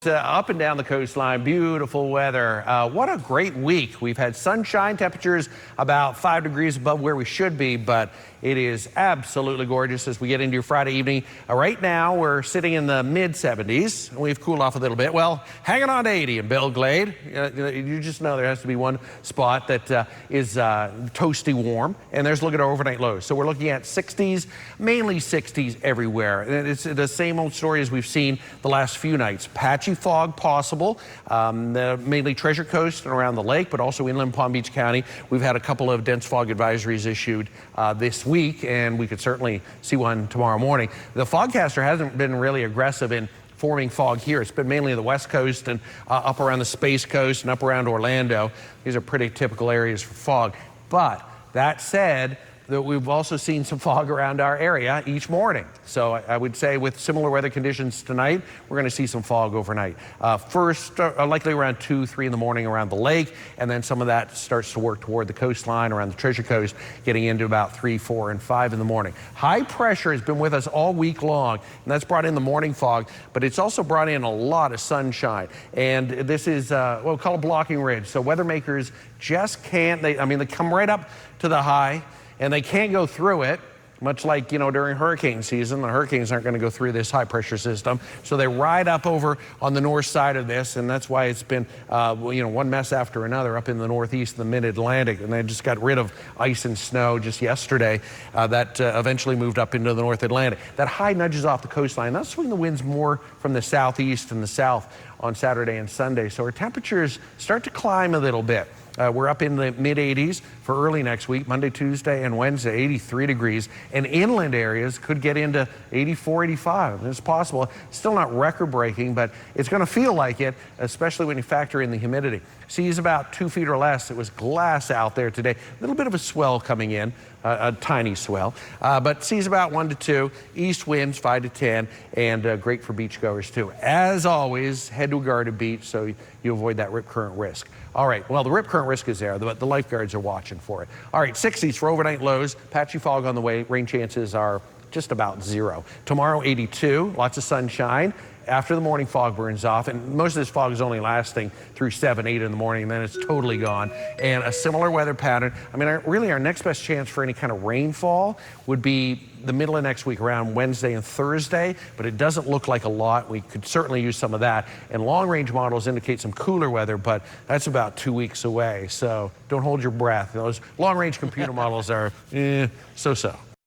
Up and down the coastline, beautiful weather. What a great week. We've had sunshine, temperatures about 5 degrees above where we should be, but it is absolutely gorgeous as we get into your Friday evening. Right now, we're sitting in the mid-70s. We've cooled off a little bit. Well, hanging on to 80 in Belglade. You just know there has to be one spot that is toasty warm, and there's look at our overnight lows. So we're looking at 60s, mainly 60s everywhere. And it's the same old story as we've seen the last few nights. Patchy fog possible, mainly Treasure Coast and around the lake, but also inland Palm Beach County. We've had a couple of dense fog advisories issued this week, and we could certainly see one tomorrow morning. The fogcaster hasn't been really aggressive in forming fog here. It's been mainly the west coast and up around the Space Coast and up around Orlando. These are pretty typical areas for fog. But that said, that we've also seen some fog around our area each morning. So I would say with similar weather conditions tonight, we're going to see some fog overnight. First, likely around 2, 3 in the morning around the lake, and then some of that starts to work toward the coastline around the Treasure Coast, getting into about 3, 4, and 5 in the morning. High pressure has been with us all week long, and that's brought in the morning fog, but it's also brought in a lot of sunshine. And this is what we call a blocking ridge. So weather makers just can't, they come right up to the high, and they can't go through it, much like, during hurricane season. The hurricanes aren't going to go through this high pressure system. So they ride up over on the north side of this, and that's why it's been, one mess after another up in the northeast, the mid-Atlantic. And they just got rid of ice and snow just yesterday that eventually moved up into the North Atlantic. That high nudges off the coastline. That'll swing the winds more from the southeast and the south on Saturday and Sunday. So our temperatures start to climb a little bit. We're up in the mid-80s for early next week, Monday, Tuesday, and Wednesday, 83 degrees. And inland areas could get into 84, 85. It's possible. Still not record-breaking, but it's going to feel like it, especially when you factor in the humidity. Seas about 2 feet or less. It was glass out there today. A little bit of a swell coming in, a tiny swell. But seas about 1 to 2. East winds 5 to 10, and great for beachgoers too. As always, head to a guarded beach so you avoid that rip current risk. All right, well, the rip current risk is there, but the lifeguards are watching for it. All right, 60s for overnight lows. Patchy fog on the way. Rain chances are just about 0. Tomorrow, 82, lots of sunshine. After the morning fog burns off, and most of this fog is only lasting through 7, 8 in the morning, and then it's totally gone. And a similar weather pattern. Really our next best chance for any kind of rainfall would be the middle of next week, around Wednesday and Thursday, but it doesn't look like a lot. We could certainly use some of that. And long-range models indicate some cooler weather, but that's about 2 weeks away. So don't hold your breath. Those long-range computer models are so-so.